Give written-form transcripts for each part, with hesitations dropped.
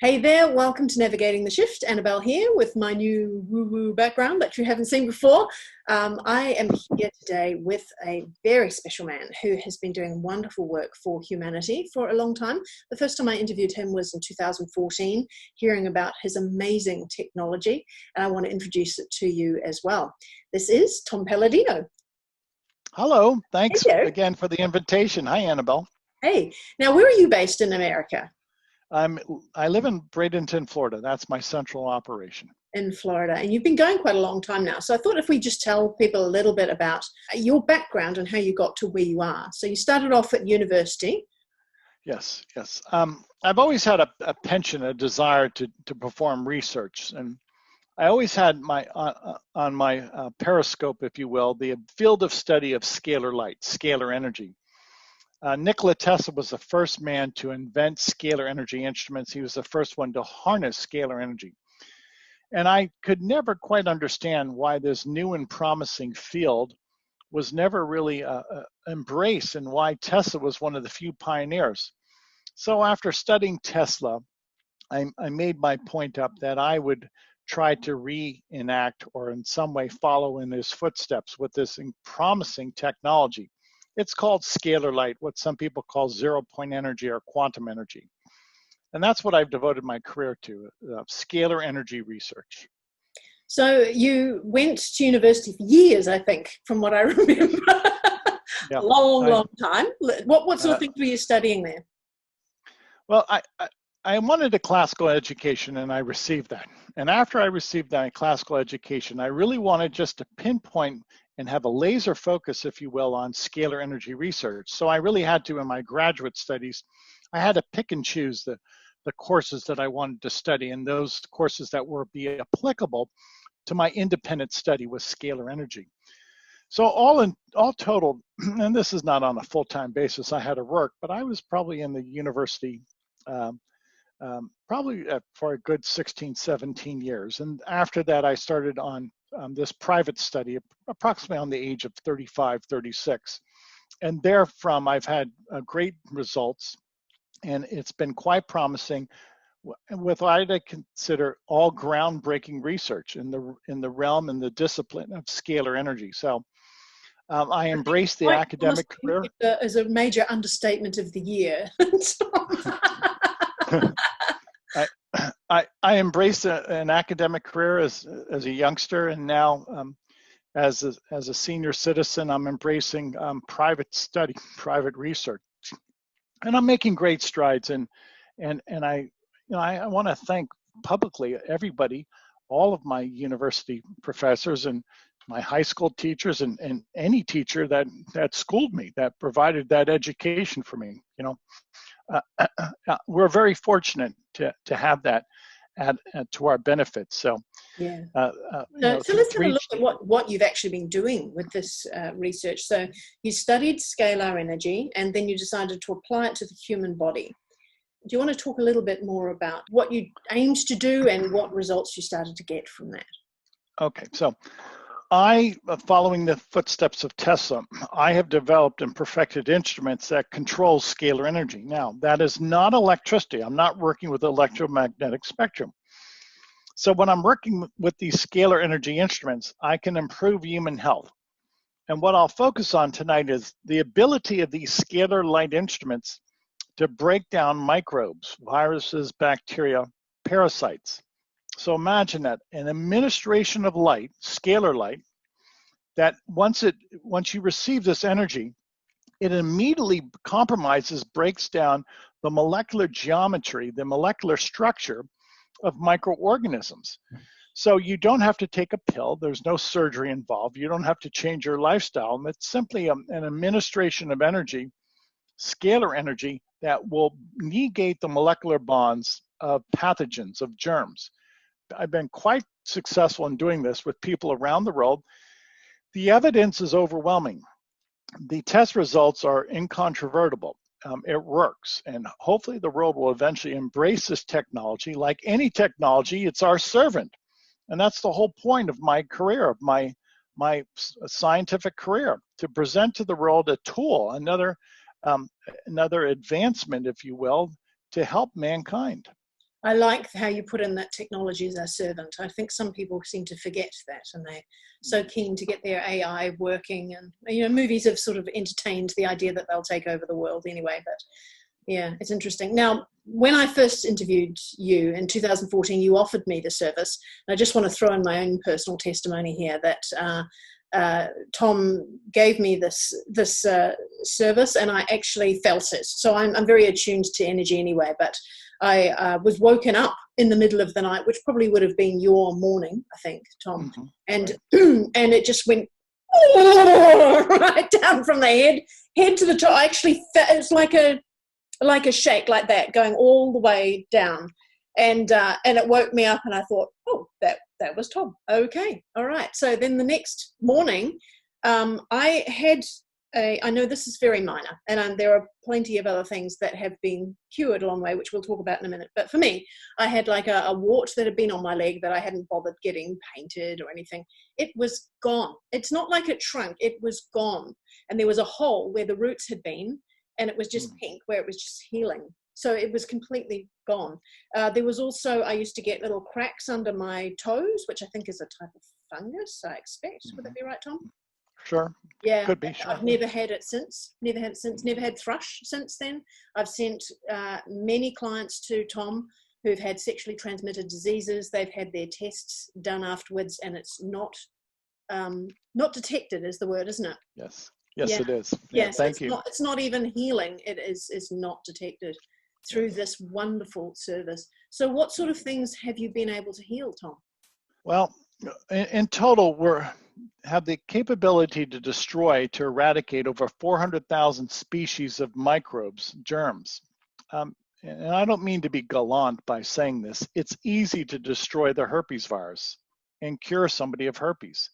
Hey there, welcome to Navigating the Shift. Annabelle here with my new woo-woo background that you haven't seen before. I am here today with a very special man who has been doing wonderful work for humanity for a long time. The first time I interviewed him was in 2014, hearing about his amazing technology, and I want to introduce it to you as well. This is Tom Paladino. Hello, thanks Hello. again for the invitation. Hi, Annabelle. Hey, now where are you based in America? I live in Bradenton, Florida. That's my central operation. In Florida, and you've been going quite a long time now. So I thought if we just tell people a little bit about your background and how you got to where you are. So you started off at university. Yes. I've always had a penchant, a desire to perform research, and I always had my on my periscope, if you will, the field of study of scalar light, scalar energy. Nikola Tesla was the first man to invent scalar energy instruments. He was the first one to harness scalar energy. And I could never quite understand why this new and promising field was never really embraced, and why Tesla was one of the few pioneers. So after studying Tesla, I made my point up that I would try to reenact or in some way follow in his footsteps with this promising technology. It's called scalar light, what some people call zero-point energy or quantum energy. And that's what I've devoted my career to, scalar energy research. So you went to university for years, I think, from what I remember. Yeah, long time. What sort of things were you studying there? Well, I wanted a classical education, and I received that. And after I received that classical education, I really wanted just to pinpoint and have a laser focus, if you will, on scalar energy research. So I really had to, in my graduate studies, I had to pick and choose the courses that I wanted to study, and those courses that were be applicable to my independent study with scalar energy. So all total, and this is not on a full-time basis, I had to work, but I was probably in the university probably for a good 16, 17 years. And after that, I started on this private study, approximately on the age of 35, 36. And therefrom, I've had great results, and it's been quite promising with what I consider all groundbreaking research in the realm and the discipline of scalar energy. So I embrace the academic career. As a major understatement of the year. I embraced an academic career as a youngster, and now as a senior citizen, I'm embracing private study, private research, and I'm making great strides. And I want to thank publicly everybody, all of my university professors and my high school teachers, and any teacher that schooled me, that provided that education for me. We're very fortunate to have that to our benefit. So, yeah. So let's have a look at what you've actually been doing with this research. So you studied scalar energy, and then you decided to apply it to the human body. Do you want to talk a little bit more about what you aimed to do and what results you started to get from that? Okay, so following the footsteps of Tesla, I have developed and perfected instruments that control scalar energy. Now, that is not electricity. I'm not working with electromagnetic spectrum. So when I'm working with these scalar energy instruments, I can improve human health. And what I'll focus on tonight is the ability of these scalar light instruments to break down microbes, viruses, bacteria, parasites. So imagine that an administration of light, scalar light, that once you receive this energy, it immediately compromises, breaks down the molecular geometry, the molecular structure of microorganisms. So you don't have to take a pill. There's no surgery involved. You don't have to change your lifestyle. It's simply an administration of energy, scalar energy, that will negate the molecular bonds of pathogens, of germs. I've been quite successful in doing this with people around the world. The evidence is overwhelming. The test results are incontrovertible. It works, and hopefully the world will eventually embrace this technology. Like any technology, it's our servant, and that's the whole point of my career, of my scientific career, to present to the world a tool, another advancement, if you will, to help mankind. I like how you put in that technology is our servant. I think some people seem to forget that, and they're so keen to get their AI working. And, you know, movies have sort of entertained the idea that they'll take over the world anyway. But yeah, it's interesting. Now, when I first interviewed you in 2014, you offered me the service. And I just want to throw in my own personal testimony here that Tom gave me this service, and I actually felt it. So I'm very attuned to energy anyway, but I was woken up in the middle of the night, which probably would have been your morning, I think, Tom. Mm-hmm. And and it just went right down from the head to the toe. I actually felt, it was like a shake like that, going all the way down. And it woke me up, and I thought, oh, that was Tom. Okay, all right. So then the next morning, I had I know this is very minor, and there are plenty of other things that have been cured along the way, which we'll talk about in a minute. But for me, I had like a wart that had been on my leg that I hadn't bothered getting painted or anything. It was gone. It's not like it shrunk. It was gone. And there was a hole where the roots had been, and it was just pink, where it was just healing. So it was completely gone. There was also, I used to get little cracks under my toes, which I think is a type of fungus, I expect. Would that be right, Tom? Sure. Yeah. Could be. Sure. I've never had it since. Never had thrush since then. I've sent many clients to Tom who've had sexually transmitted diseases. They've had their tests done afterwards, and it's not detected is the word, isn't it? Yes. Yes, yeah. It is. Yeah, yes, thank you. It's not even healing. It's not detected through this wonderful service. So what sort of things have you been able to heal, Tom? Well, in total, we have the capability to eradicate over 400,000 species of microbes, germs. And I don't mean to be gallant by saying this. It's easy to destroy the herpes virus and cure somebody of herpes.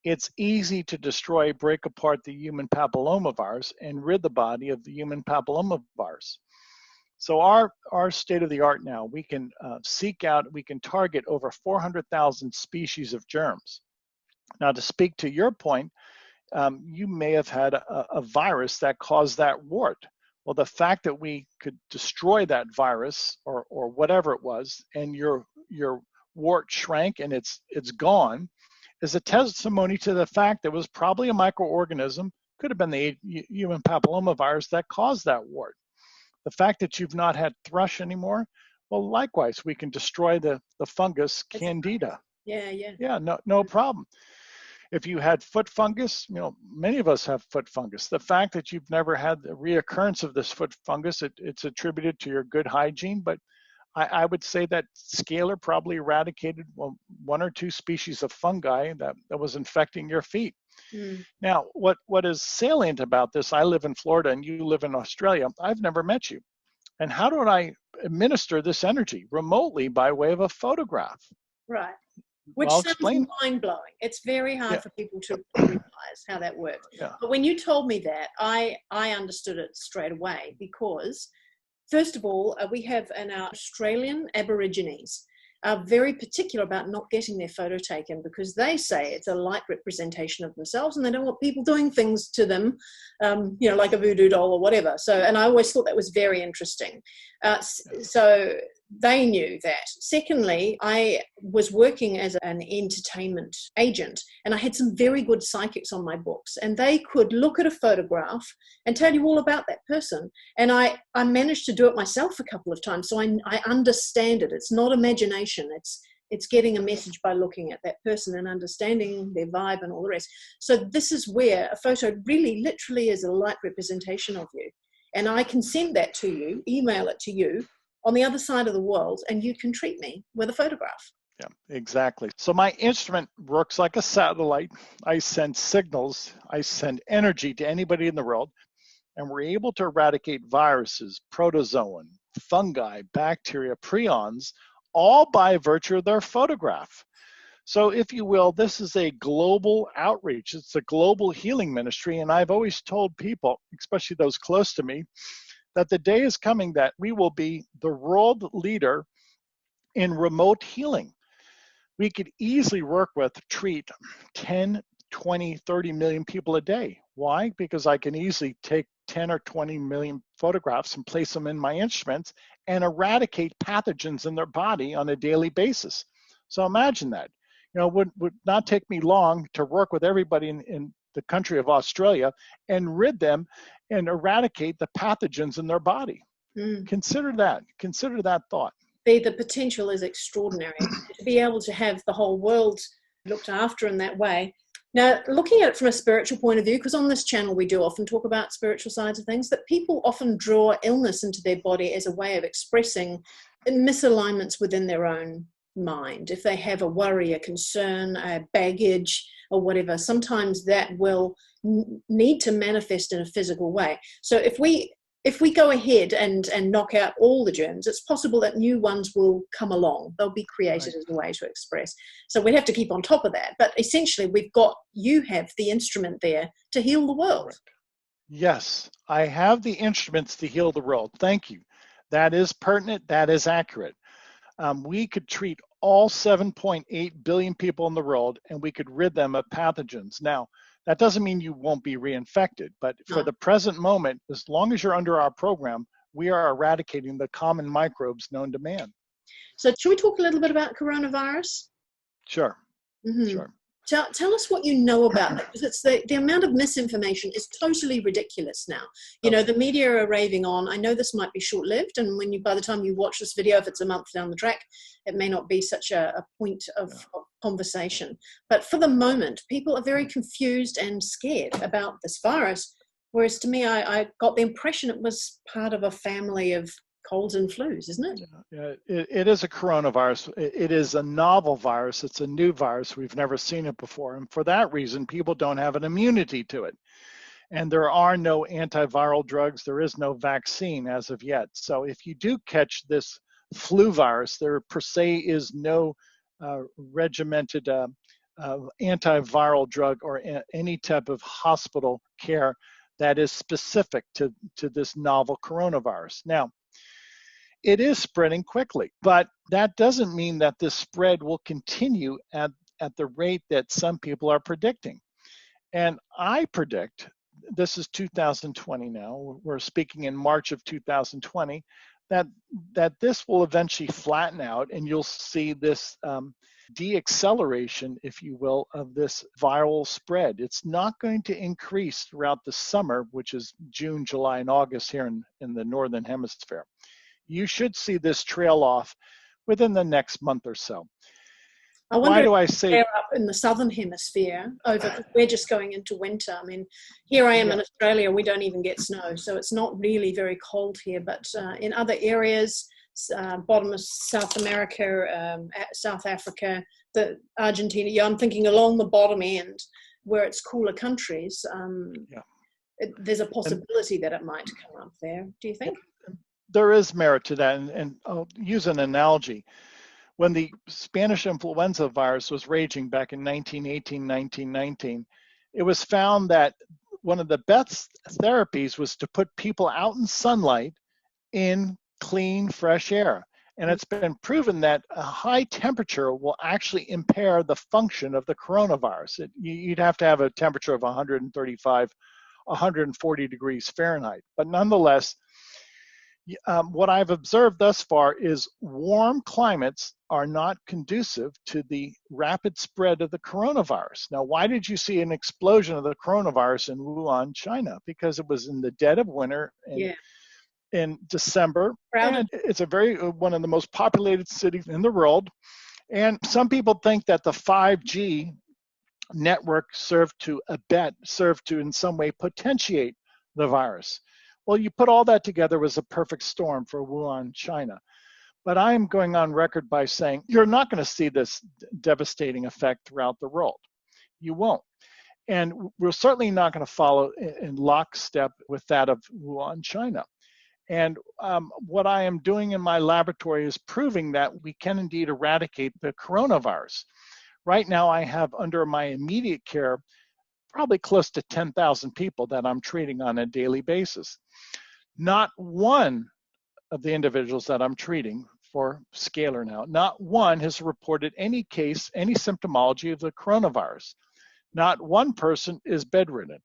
It's easy to break apart the human papillomavirus and rid the body of the human papillomavirus. So our state of the art now, we can we can target over 400,000 species of germs. Now, to speak to your point, you may have had a virus that caused that wart. Well, the fact that we could destroy that virus or whatever it was, and your wart shrank and it's gone, is a testimony to the fact that it was probably a microorganism, could have been the human papillomavirus that caused that wart. The fact that you've not had thrush anymore, well, likewise, we can destroy the fungus Candida. Yeah, no problem. If you had foot fungus, you know, many of us have foot fungus. The fact that you've never had the reoccurrence of this foot fungus, it's attributed to your good hygiene, but I would say that Scalar probably eradicated one or two species of fungi that was infecting your feet. Now, what is salient about this, I live in Florida and you live in Australia, I've never met you. And how do I administer this energy? Remotely by way of a photograph. Right. Which sounds mind-blowing. It's very hard for people to realize how that works. Yeah. But when you told me that, I understood it straight away because, first of all, we have in our Australian Aborigines are very particular about not getting their photo taken because they say it's a light representation of themselves and they don't want people doing things to them, you know, like a voodoo doll or whatever. So, and I always thought that was very interesting. So they knew that. Secondly, I was working as an entertainment agent and I had some very good psychics on my books and they could look at a photograph and tell you all about that person. And I managed to do it myself a couple of times. So I understand it. It's not imagination. It's getting a message by looking at that person and understanding their vibe and all the rest. So this is where a photo really literally is a light representation of you. And I can send that to you, email it to you on the other side of the world, and you can treat me with a photograph. Yeah, exactly. So my instrument works like a satellite. I send signals, I send energy to anybody in the world, and we're able to eradicate viruses, protozoan, fungi, bacteria, prions, all by virtue of their photograph. So if you will, this is a global outreach. It's a global healing ministry. And I've always told people, especially those close to me, that the day is coming that we will be the world leader in remote healing. We could easily treat 10, 20, 30 million people a day. Why? Because I can easily take 10 or 20 million photographs and place them in my instruments and eradicate pathogens in their body on a daily basis. So imagine that. You know, would not take me long to work with everybody in the country of Australia and rid them and eradicate the pathogens in their body. Consider that thought. The potential is extraordinary to be able to have the whole world looked after in that way. Now, looking at it from a spiritual point of view, because on this channel we do often talk about spiritual sides of things, that people often draw illness into their body as a way of expressing misalignments within their own mind. If they have a worry, a concern, a baggage, or whatever, sometimes that will need to manifest in a physical way. So if we go ahead and knock out all the germs, it's possible that new ones will come along. They'll be created as a way to express. So we have to keep on top of that. But essentially, you have the instrument there to heal the world. Yes, I have the instruments to heal the world. Thank you. That is pertinent. That is accurate. We could treat all 7.8 billion people in the world, and we could rid them of pathogens. Now, that doesn't mean you won't be reinfected, but for the present moment, as long as you're under our program, we are eradicating the common microbes known to man. So should we talk a little bit about coronavirus? Sure. Sure. Tell us what you know about it, because it's the amount of misinformation is totally ridiculous now. You know, the media are raving on. I know this might be short-lived, and by the time you watch this video, if it's a month down the track, it may not be such a point of conversation. But for the moment, people are very confused and scared about this virus, whereas to me, I got the impression it was part of a family of colds and flus, isn't it? Yeah, it is a coronavirus. It is a novel virus. It's a new virus. We've never seen it before. And for that reason, people don't have an immunity to it. And there are no antiviral drugs. There is no vaccine as of yet. So if you do catch this flu virus, there per se is no regimented antiviral drug or any type of hospital care that is specific to this novel coronavirus. Now, it is spreading quickly, but that doesn't mean that this spread will continue at the rate that some people are predicting. And I predict, this is 2020 now, we're speaking in March of 2020, that this will eventually flatten out and you'll see this deacceleration, if you will, of this viral spread. It's not going to increase throughout the summer, which is June, July, and August here in the Northern Hemisphere. You should see this trail off within the next month or so. Why do I say they're up in the Southern Hemisphere? We're just going into winter. I mean, here I am in Australia, we don't even get snow, so it's not really very cold here. But in other areas, bottom of South America, South Africa, Argentina, I'm thinking along the bottom end where it's cooler countries, there's a possibility that it might come up there. Do you think? There is merit to that, and I'll use an analogy. When the Spanish influenza virus was raging back in 1918, 1919, it was found that one of the best therapies was to put people out in sunlight in clean, fresh air. And it's been proven that a high temperature will actually impair the function of the coronavirus. You'd have to have a temperature of 135, 140 degrees Fahrenheit. But nonetheless, what I've observed thus far is warm climates are not conducive to the rapid spread of the coronavirus. Now, why did you see an explosion of the coronavirus in Wuhan, China? Because it was in the dead of winter in December. And it's one of the most populated cities in the world. And some people think that the 5G network served to in some way potentiate the virus. Well, you put all that together was a perfect storm for Wuhan, China. But I am going on record by saying you're not going to see this devastating effect throughout the world. You won't. And we're certainly not going to follow in lockstep with that of Wuhan, China. And what I am doing in my laboratory is proving that we can indeed eradicate the coronavirus. Right now, I have under my immediate care probably close to 10,000 people that I'm treating on a daily basis. Not one of the individuals that I'm treating for Scalar now, not one has reported any case, any symptomology of the coronavirus. Not one person is bedridden.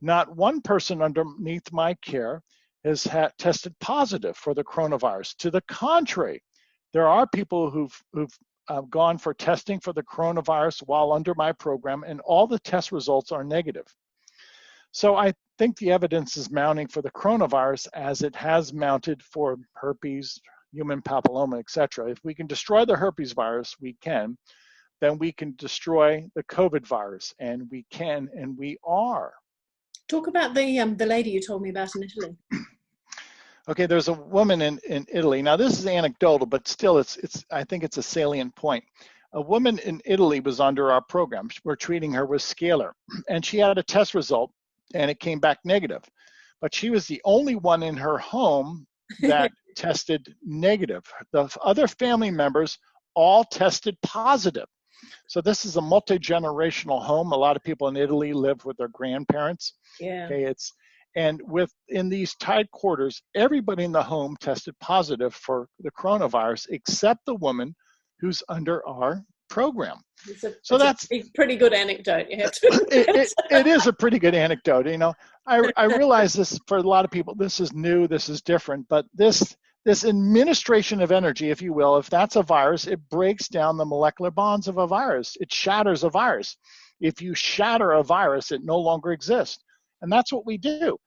Not one person underneath my care has tested positive for the coronavirus. To the contrary, there are people who've gone for testing for the coronavirus while under my program, and all the test results are negative. So I think the evidence is mounting for the coronavirus as it has mounted for herpes, human papilloma, etc. If we can destroy the herpes virus, then we can destroy the COVID virus, and we can, and we are. Talk about the lady you told me about in Italy. Okay, there's a woman in Italy. Now this is anecdotal, but still I think it's a salient point. A woman in Italy was under our program. We're treating her with Scalar, and she had a test result and it came back negative. But she was the only one in her home that tested negative. The other family members all tested positive. So this is a multi-generational home. A lot of people in Italy live with their grandparents. Yeah. Okay, in these tight quarters, everybody in the home tested positive for the coronavirus except the woman who's under our program. That's a pretty good anecdote. You have to it is a pretty good anecdote. You know, I realize this for a lot of people. This is new. This is different. But this administration of energy, if you will, if that's a virus, it breaks down the molecular bonds of a virus. It shatters a virus. If you shatter a virus, it no longer exists. And that's what we do.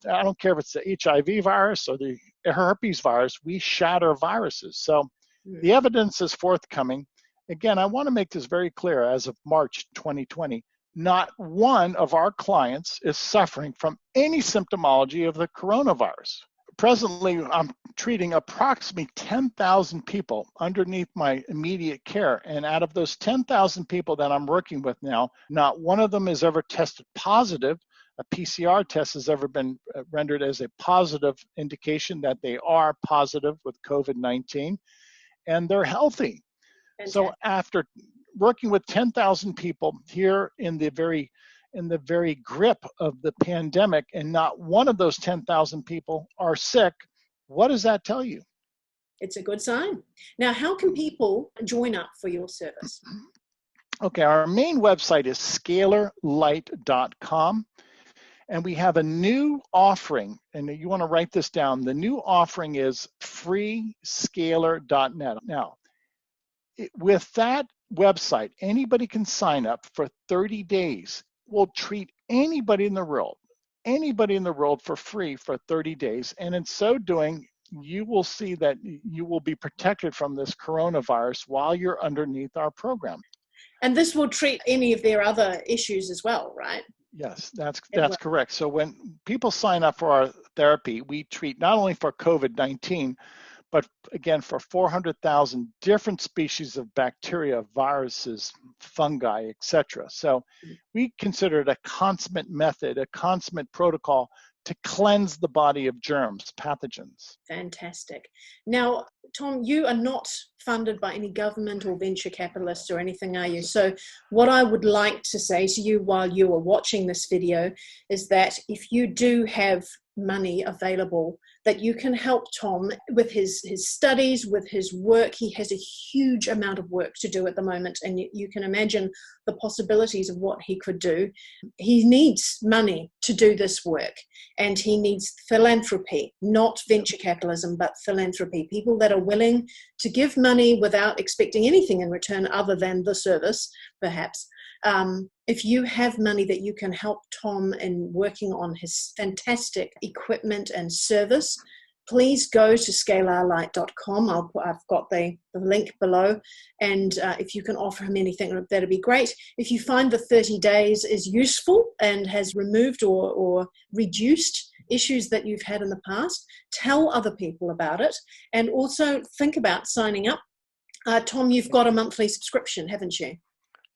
I don't care if it's the HIV virus or the herpes virus, we shatter viruses. So the evidence is forthcoming. Again, I want to make this very clear. As of March 2020, not one of our clients is suffering from any symptomology of the coronavirus. Presently, I'm treating approximately 10,000 people underneath my immediate care. And out of those 10,000 people that I'm working with now, not one of them has ever tested positive. A PCR test has ever been rendered as a positive indication that they are positive with COVID-19, and they're healthy. Fantastic. So after working with 10,000 people here in the very grip of the pandemic, and not one of those 10,000 people are sick, what does that tell you? It's a good sign. Now, how can people join up for your service? Okay, our main website is scalarlight.com. And we have a new offering, and you want to write this down. The new offering is freescalar.net. Now, with that website, anybody can sign up for 30 days. We'll treat anybody in the world for free for 30 days. And in so doing, you will see that you will be protected from this coronavirus while you're underneath our program. And this will treat any of their other issues as well, right? Yes, that's correct. So when people sign up for our therapy, we treat not only for COVID-19, but again for 400,000 different species of bacteria, viruses, fungi, etc. So we consider it a consummate method, a consummate protocol to cleanse the body of germs, pathogens. Fantastic. Now, Tom, you are not funded by any government or venture capitalists or anything, are you? So what I would like to say to you while you are watching this video is that if you do have money available, that you can help Tom with his studies, with his work. He has a huge amount of work to do at the moment, and you can imagine the possibilities of what he could do. He needs money to do this work, and he needs philanthropy, not venture capitalism, but philanthropy. People that are willing to give money without expecting anything in return other than the service, perhaps. If you have money that you can help Tom in working on his fantastic equipment and service, please go to scalarlight.com. I've got the link below. And if you can offer him anything, that'd be great. If you find the 30 days is useful and has removed or reduced issues that you've had in the past, tell other people about it. And also think about signing up. Tom, you've got a monthly subscription, haven't you?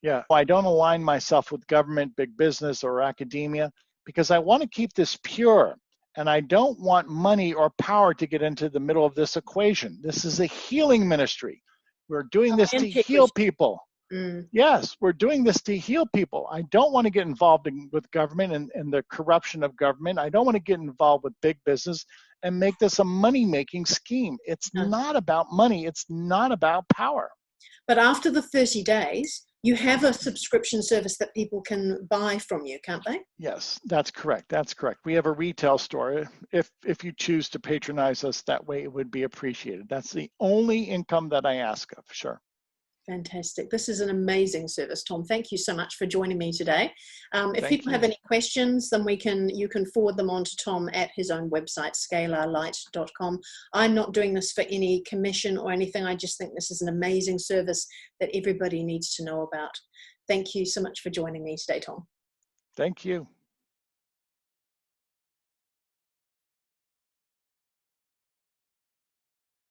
Yeah, I don't align myself with government, big business, or academia because I want to keep this pure, and I don't want money or power to get into the middle of this equation. This is a healing ministry. We're doing this to heal people. Yes, we're doing this to heal people. I don't want to get involved with government and the corruption of government. I don't want to get involved with big business and make this a money-making scheme. It's not about money. It's not about power. But after the 30 days, You have a subscription service that people can buy from you, can't they? Yes, that's correct. That's correct. We have a retail store. If you choose to patronize us that way, it would be appreciated. That's the only income that I ask of. Sure. Fantastic. This is an amazing service, Tom. Thank you so much for joining me today. If Thank people have you. any questions, then you can forward them on to Tom at his own website, scalarlight.com. I'm not doing this for any commission or anything. I just think this is an amazing service that everybody needs to know about. Thank you so much for joining me today, Tom. Thank you.